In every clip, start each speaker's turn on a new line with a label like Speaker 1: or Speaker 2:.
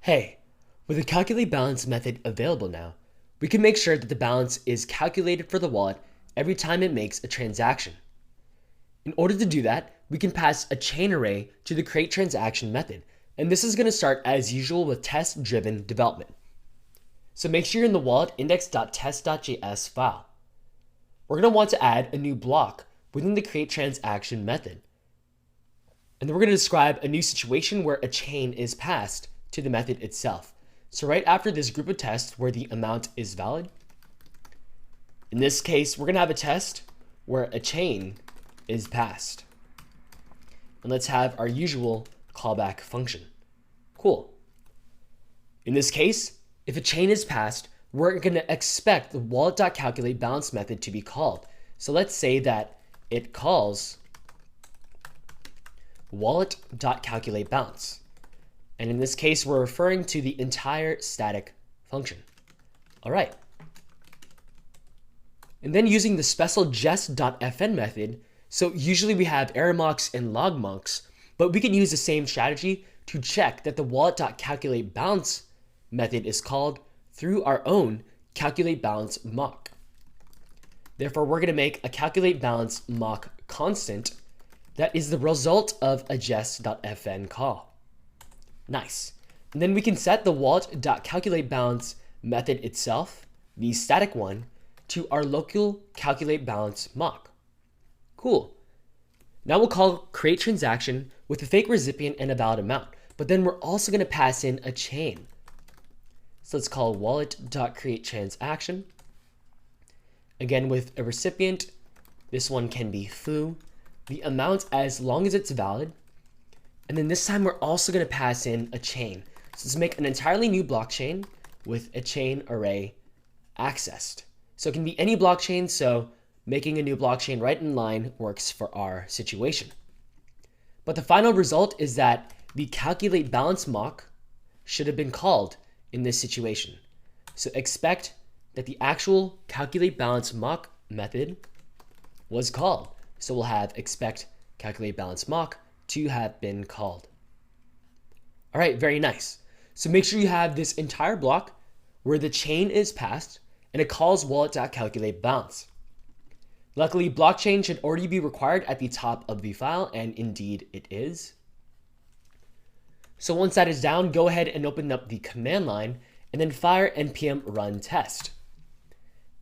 Speaker 1: Hey, with the calculate balance method available now, we can make sure that the balance is calculated for the wallet every time it makes a transaction. In order to do that, we can pass a chain array to the create transaction method, and this is going to start as usual with test-driven development. So make sure you're in the wallet index.test.js file. We're going to want to add a new block within the create transaction method. And then we're going to describe a new situation where a chain is passed to the method itself. So right after this group of tests where the amount is valid, in this case, we're going to have a test where a chain is passed. And let's have our usual callback function. Cool. In this case, if a chain is passed, we're going to expect the wallet.calculateBalance method to be called. So let's say that it calls wallet.calculateBalance. And in this case, we're referring to the entire static function. All right. And then using the special jest.fn method, so usually we have error mocks and log mocks, but we can use the same strategy to check that the wallet.calculateBalance method is called through our own calculateBalance mock. Therefore, we're going to make a calculateBalance mock constant that is the result of a jest.fn call. Nice. And then we can set the wallet.calculateBalance method itself, the static one, to our local calculateBalance mock. Cool. Now we'll call create transaction with a fake recipient and a valid amount, but then we're also going to pass in a chain. So let's call wallet.createTransaction. Again, with a recipient, this one can be foo, the amount as long as it's valid. And then this time we're also going to pass in a chain. So let's make an entirely new blockchain with a chain array accessed. So it can be any blockchain, so making a new blockchain right in line works for our situation. But the final result is that the calculate balance mock should have been called in this situation. So expect that the actual calculate balance mock method was called. So we'll have expect calculate balance mock to have been called. All right, very nice. So make sure you have this entire block where the chain is passed and it calls wallet.calculateBalance. Luckily, blockchain should already be required at the top of the file, and indeed it is. So once that is down, go ahead and open up the command line and then fire npm run test.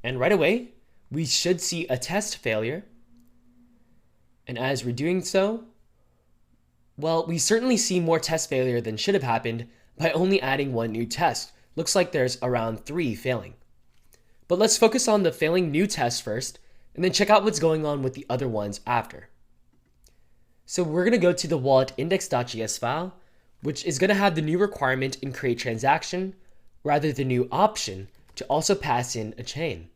Speaker 1: And right away, we should see a test failure. And as we're doing so, well, we certainly see more test failure than should have happened by only adding one new test. Looks like there's around 3 failing. But let's focus on the failing new test first, and then check out what's going on with the other ones after. So we're going to go to the wallet index.js file, which is going to have the new requirement in create transaction, rather the new option to also pass in a chain.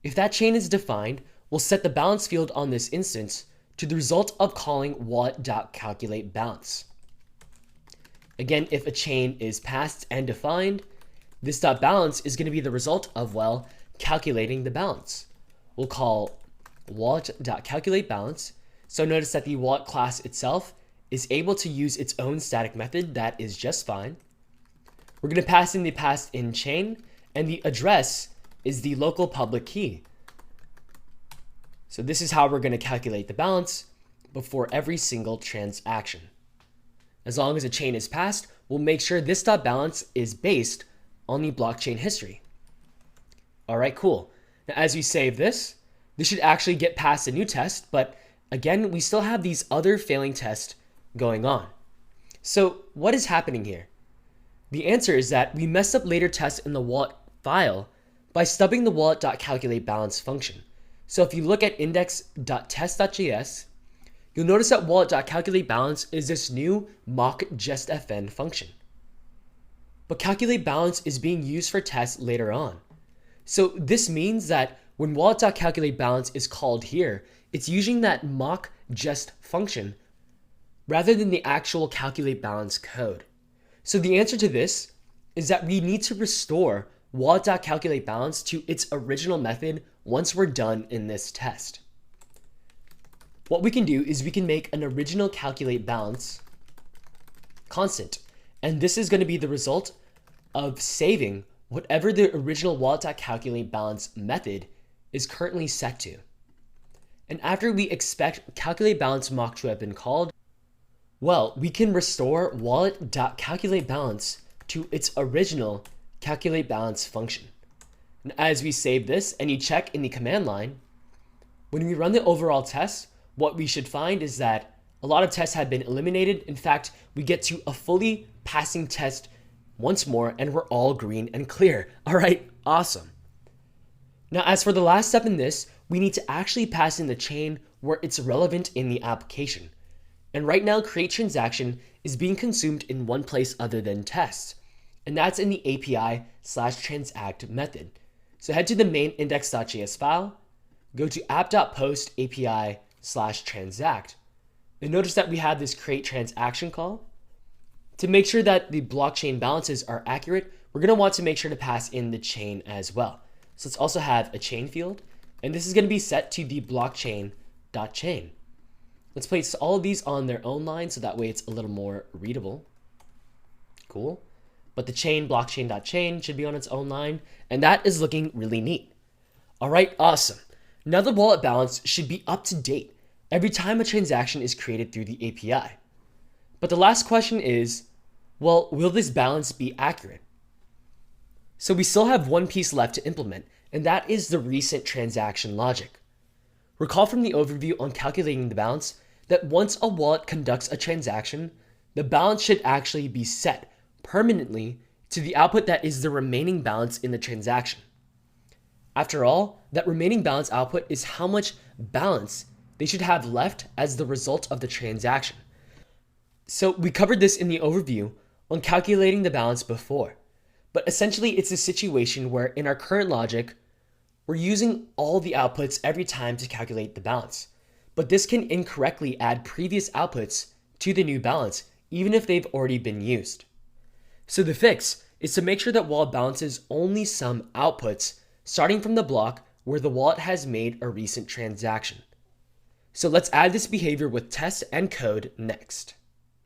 Speaker 1: If that chain is defined, we'll set the balance field on this instance to the result of calling wallet.calculateBalance. Again, if a chain is passed and defined, this .balance is going to be the result of, well, calculating the balance. We'll call wallet.calculateBalance. So notice that the wallet class itself is able to use its own static method that is just fine. We're going to pass in the passed in chain, and the address is the local public key. So this is how we're going to calculate the balance before every single transaction. As long as a chain is passed, we'll make sure this .balance is based on the blockchain history. All right, cool. Now, as we save this should actually get past a new test, but again, we still have these other failing tests going on. So what is happening here? The answer is that we messed up later tests in the wallet file by stubbing the wallet.calculateBalance function. So if you look at index.test.js, you'll notice that wallet.calculateBalance is this new mock jestfn function. But calculateBalance is being used for tests later on. So this means that when wallet.calculateBalance is called here, it's using that mock jest function rather than the actual calculateBalance code. So the answer to this is that we need to restore wallet.calculateBalance to its original method once we're done in this test. What we can do is we can make an original calculateBalance constant, And this is going to be the result of saving whatever the original wallet.calculateBalance method is currently set to. And after we expect calculateBalance mock to have been called, well, we can restore wallet.calculateBalance to its original calculateBalance function. And as we save this and you check in the command line, when we run the overall test, what we should find is that a lot of tests have been eliminated. In fact, we get to a fully passing test once more and we're all green and clear. All right, awesome. Now, as for the last step in this, we need to actually pass in the chain where it's relevant in the application. And right now, create transaction is being consumed in one place other than test, and that's in the API/transact method. So head to the main index.js file, go to app.post API/transact, and notice that we have this create transaction call. To make sure that the blockchain balances are accurate, we're going to want to make sure to pass in the chain as well. So let's also have a chain field, and this is going to be set to the blockchain.chain. Let's place all of these on their own line so that way it's a little more readable. Cool. But the chain blockchain.chain should be on its own line, and that is looking really neat. All right, awesome. Now the wallet balance should be up to date every time a transaction is created through the API. But the last question is, well, will this balance be accurate? So we still have one piece left to implement, and that is the recent transaction logic. Recall from the overview on calculating the balance that once a wallet conducts a transaction, the balance should actually be set permanently to the output that is the remaining balance in the transaction. After all, that remaining balance output is how much balance they should have left as the result of the transaction. So we covered this in the overview on calculating the balance before, but essentially it's a situation where in our current logic, we're using all the outputs every time to calculate the balance, but this can incorrectly add previous outputs to the new balance, even if they've already been used. So the fix is to make sure that wallet balances only sum outputs starting from the block where the wallet has made a recent transaction. So let's add this behavior with test and code next.